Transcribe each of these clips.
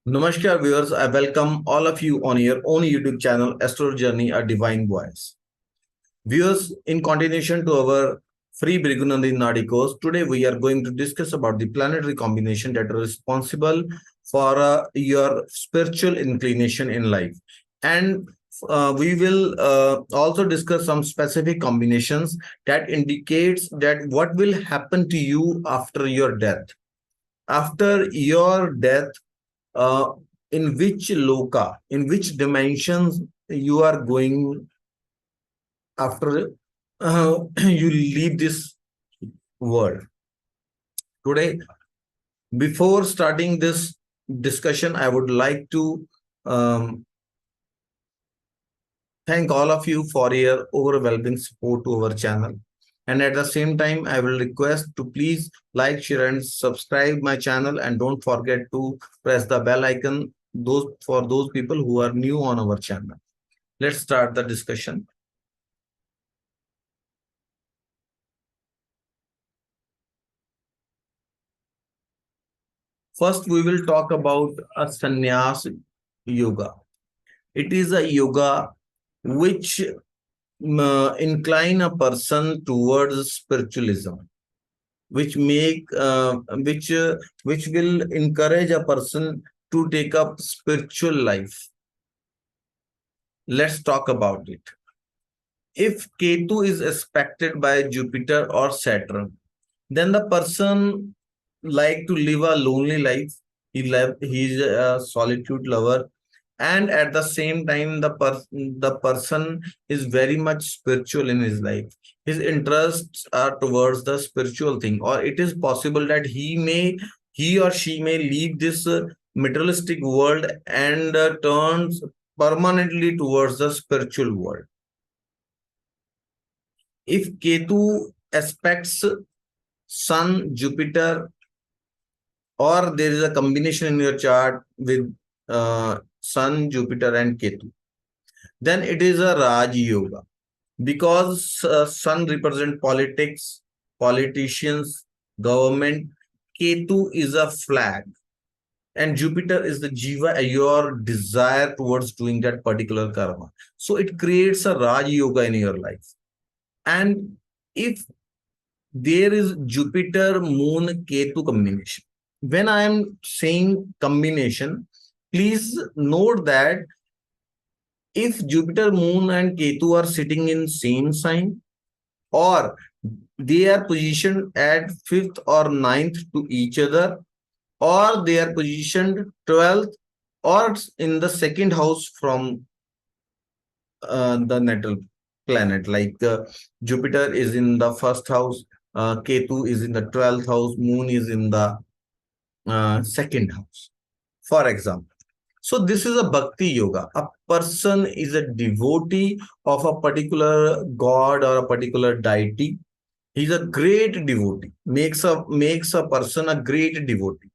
Namaskar viewers, I welcome all of you on your own YouTube channel Astrology, A Divine Voice. Viewers, in continuation to our free Brigunandi Nadi course, today we are going to discuss about the planetary combination that are responsible for your spiritual inclination in life. And we will also discuss some specific combinations that indicates that what will happen to you after your death. After your death, uh, in which loka, in which dimensions you are going after you leave this world. Today, before starting this discussion, I would like to um, thank all of you for your overwhelming support to our channel. And at the same time, I will request to please like, share, and subscribe my channel, and don't forget to press the bell icon for those people who are new on our channel. Let's start the discussion. First, we will talk about a Sanyas yoga. It is a yoga which incline a person towards spiritualism, which which will encourage a person to take up spiritual life. Let's talk about it. If Ketu is aspected by Jupiter or Saturn, then the person like to live a lonely life. He's a solitude lover, and at the same time, the person is very much spiritual in his life. His interests are towards the spiritual thing, or it is possible that he or she may leave this materialistic world and turns permanently towards the spiritual world. If Ketu aspects Sun, Jupiter, or there is a combination in your chart with Sun, Jupiter, and Ketu, then it is a Raj Yoga, because Sun represent politics, politicians, government. Ketu is a flag, and Jupiter is the Jiva, your desire towards doing that particular karma. So it creates a Raj Yoga in your life. And if there is Jupiter, Moon, Ketu combination, when I am saying combination, please note that if Jupiter, Moon, and Ketu are sitting in same sign, or they are positioned at fifth or ninth to each other, or they are positioned 12th or in the second house from the natal planet, like Jupiter is in the first house, Ketu is in the 12th house, Moon is in the second house, for example. So this is a bhakti yoga. A person is a devotee of a particular god or a particular deity. He's a great devotee, makes a person a great devotee.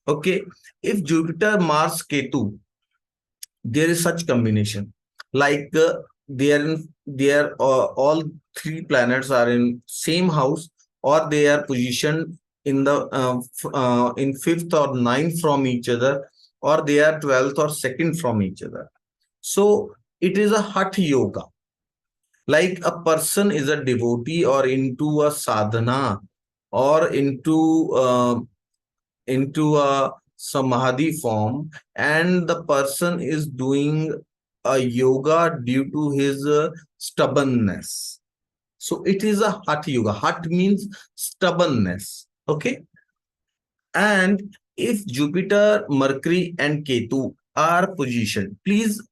Okay, if Jupiter, Mars, Ketu, there is such combination, like they are all three planets are in same house, or they are positioned in the in fifth or ninth from each other, or they are 12th or second from each other. So it is a hatha yoga, like a person is a devotee or into a sadhana, or into a samadhi form, and the person is doing a yoga due to his stubbornness. So it is a hatha yoga. Hat means stubbornness. Okay. And if Jupiter, Mercury, and Ketu are positioned, please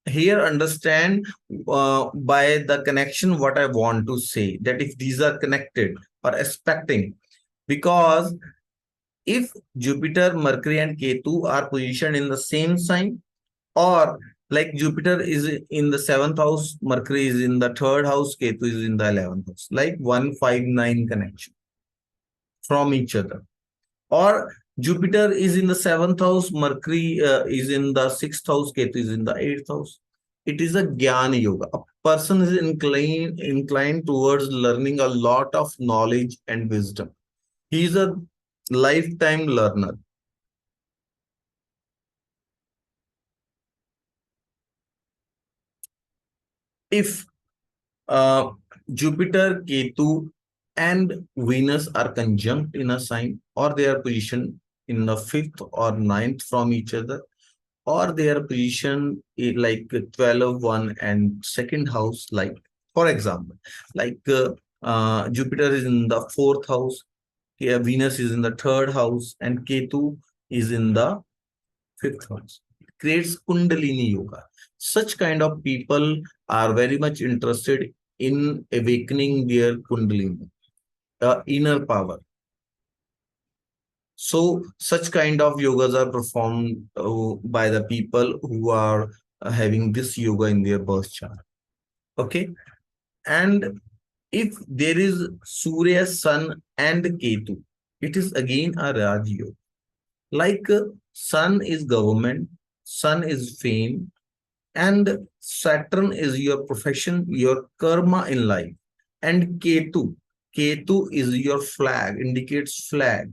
here understand by the connection what I want to say, that if these are connected or aspecting, because if Jupiter, Mercury, and Ketu are positioned in the same sign, or like Jupiter is in the seventh house, Mercury is in the third house, Ketu is in the 11th house, like 159 connection from each other. Or Jupiter is in the seventh house, Mercury is in the sixth house, Ketu is in the eighth house. It is a Jnana Yoga. A person is inclined towards learning a lot of knowledge and wisdom. He is a lifetime learner. If uh, Jupiter, Ketu, and Venus are conjunct in a sign, or they are positioned in the fifth or ninth from each other, or they are positioned in like 12, 1, and second house. Like, for example, like Jupiter is in the fourth house, Venus is in the third house, and Ketu is in the fifth house. It creates Kundalini Yoga. Such kind of people are very much interested in awakening their Kundalini, inner power. So, such kind of yogas are performed by the people who are having this yoga in their birth chart. Okay. And if there is Surya, Sun, and Ketu, it is again a Raj Yoga. Like Sun is government, Sun is fame, and Saturn is your profession, your karma in life. And Ketu is your flag, indicates flag.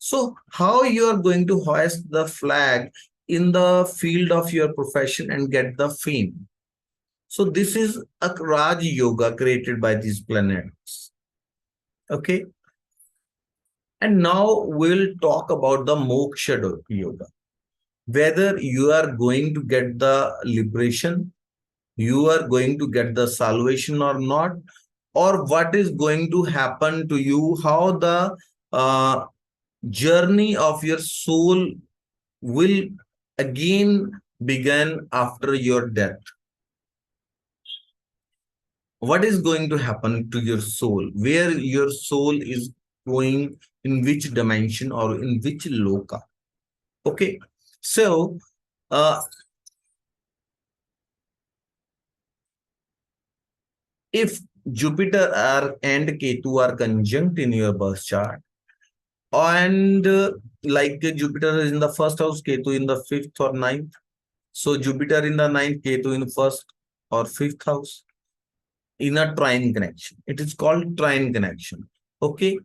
So, how you are going to hoist the flag in the field of your profession and get the fame? So, this is a Raj Yoga created by these planets. Okay. And now we'll talk about the Moksha Yoga. Whether you are going to get the liberation, you are going to get the salvation or not, or what is going to happen to you, how the uh, journey of your soul will again begin after your death. What is going to happen to your soul? Where your soul is going, in which dimension or in which loka? Okay. So, uh, if Jupiter and Ketu are conjunct in your birth chart, and like Jupiter is in the first house, Ketu in the fifth or ninth. So Jupiter in the ninth, Ketu in first or fifth house in a trine connection. It is called trine connection. Okay.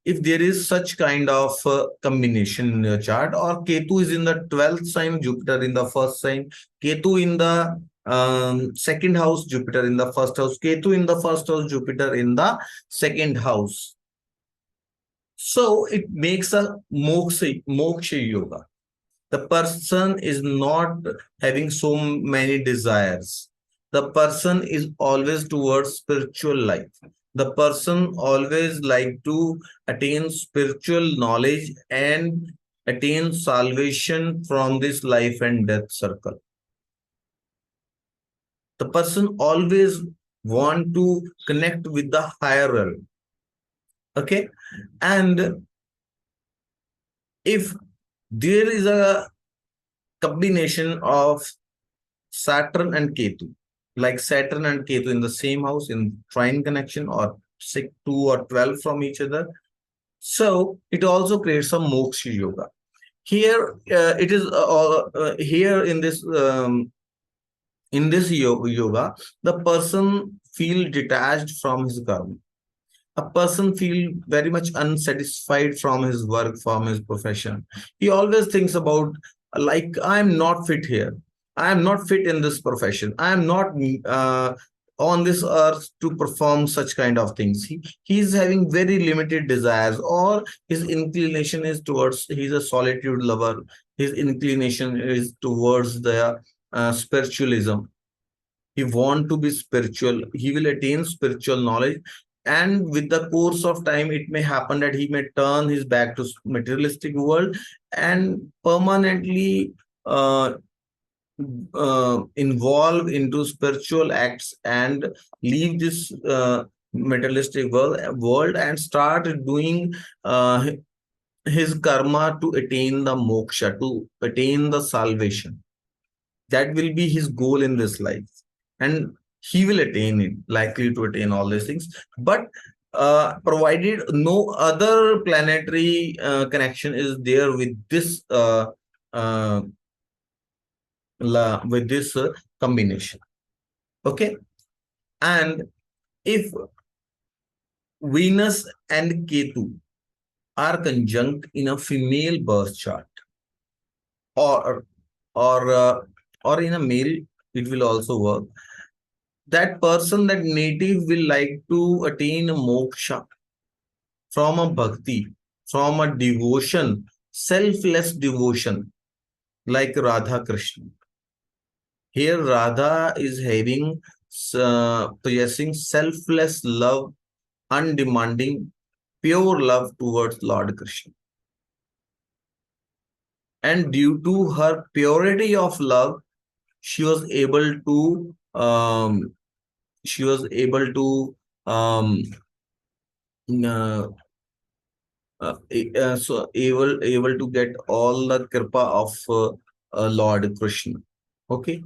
If there is such kind of combination in your chart, or Ketu is in the 12th sign, Jupiter in the first sign, Ketu in the second house, Jupiter in the first house, Ketu in the first house, Jupiter in the second house. So it makes a moksha yoga. The person is not having so many desires. The person is always towards spiritual life. The person always like to attain spiritual knowledge and attain salvation from this life and death circle. The person always want to connect with the higher realm. Okay. And if there is a combination of Saturn and Ketu, like Saturn and Ketu in the same house in trine connection, or 6, 2 or 12 from each other. So it also creates some moksha yoga. Here it is here in this yoga, the person feel detached from his karma. A person feel very much unsatisfied from his work, from his profession. He always thinks about, like, I'm not fit here, I am not fit in this profession, I am not on this earth to perform such kind of things. He's having very limited desires, or his inclination is towards, he's a solitude lover, his inclination is towards the spiritualism. He want to be spiritual, he will attain spiritual knowledge, and with the course of time it may happen that he may turn his back to materialistic world and permanently uh, involve into spiritual acts and leave this materialistic world and start doing his karma to attain the moksha, to attain the salvation. That will be his goal in this life, and he will attain it, likely to attain all these things. But provided no other planetary connection is there with this uh, combination. Okay. And if Venus and Ketu are conjunct in a female birth chart, or or uh, or in a male, it will also work. that person, that native will like to attain a moksha from a bhakti, from a devotion, selfless devotion, like Radha Krishna. Here, Radha is having, possessing selfless love, undemanding, pure love towards Lord Krishna. And due to her purity of love, she was able to, she was able to, um, uh, so able to get all the kripa of Lord Krishna. Okay,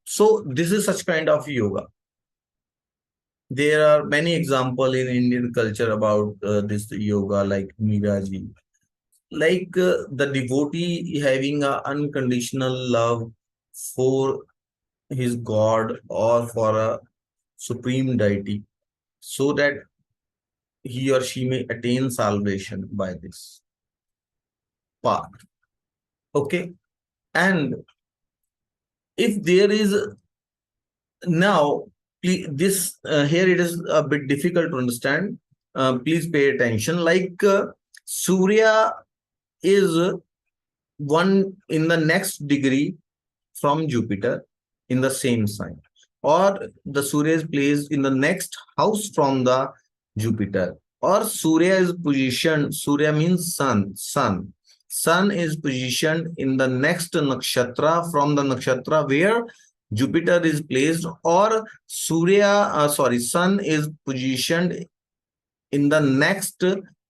so this is such kind of yoga. There are many examples in Indian culture about this yoga, like Miraji, like the devotee having a unconditional love for his god or for a supreme deity, so that he or she may attain salvation by this path. Okay, and if there is now, this here it is a bit difficult to understand. Please pay attention. Like Surya is one in the next degree from Jupiter in the same sign, or the Surya is placed in the next house from the Jupiter, or Surya is positioned. Surya means sun. Sun is positioned in the next nakshatra from the nakshatra where Jupiter is placed, or Sun is positioned in the next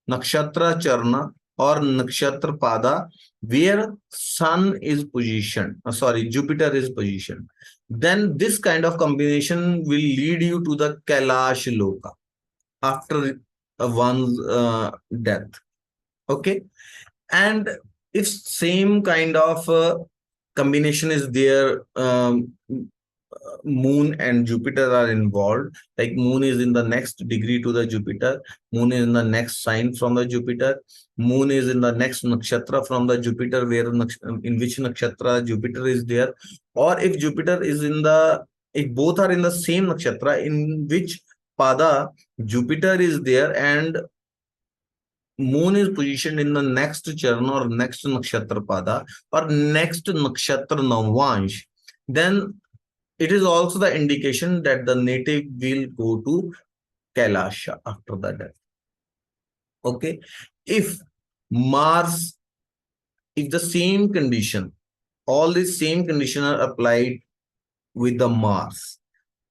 nakshatra charna or nakshatra pada where sun is positioned, Jupiter is positioned. Then this kind of combination will lead you to the Kailash Loka after one's death. Okay, and if same kind of combination is there, moon and Jupiter are involved, like moon is in the next degree to the Jupiter, moon is in the next sign from the Jupiter, moon is in the next nakshatra from the Jupiter, where in which nakshatra Jupiter is there, or if Jupiter is in the, if both are in the same nakshatra in which pada Jupiter is there and moon is positioned in the next charna or next nakshatra pada or next nakshatra navvansh, then it is also the indication that the native will go to Kailasha after the death. Okay. If Mars, if the same condition, all these same conditions are applied with the Mars,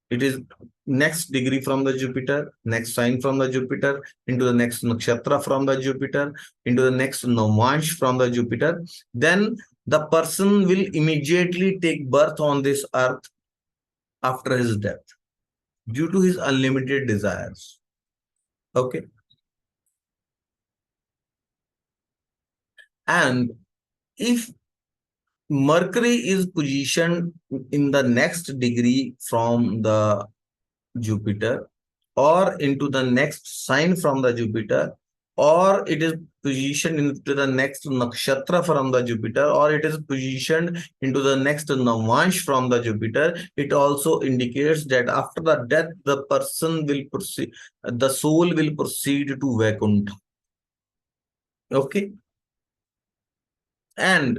it is next degree from the Jupiter, next sign from the Jupiter, into the next nakshatra from the Jupiter, into the next navvansh from the Jupiter, then the person will immediately take birth on this earth after his death due to his unlimited desires. Okay. And if Mercury is positioned in the next degree from the Jupiter, or into the next sign from the Jupiter, or it is positioned into the next nakshatra from the Jupiter, or it is positioned into the next navvansh from the Jupiter, it also indicates that after the death, the person will proceed, the soul will proceed to Vaikuntha. Okay. And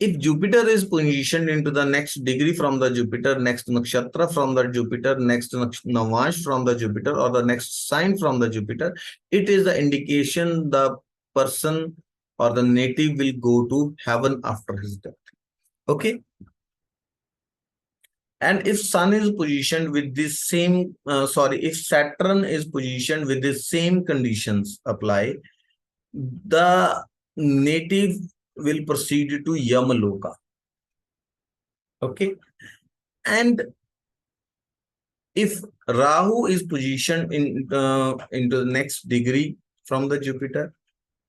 if Jupiter is positioned into the next degree from the Jupiter, next nakshatra from the Jupiter, next navvansh from the Jupiter, or the next sign from the Jupiter, it is the indication the person or the native will go to heaven after his death. Okay. And if Sun is positioned with this same, if Saturn is positioned with the same conditions apply, the native will proceed to Yamaloka. Okay. And if Rahu is positioned into the next degree from the Jupiter,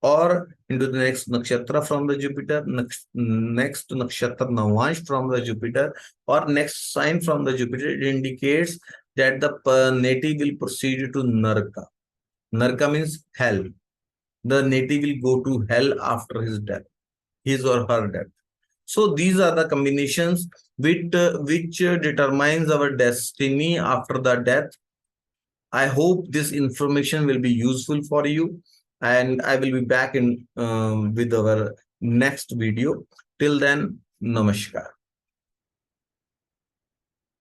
or into the next nakshatra from the Jupiter, next nakshatra navvansh from the Jupiter, or next sign from the Jupiter, it indicates that the native will proceed to Naraka. Naraka means hell. The native will go to hell after his death, his or her death. So these are the combinations which determines our destiny after the death. I hope this information will be useful for you, and I will be back in with our next video. Till then, namaskar.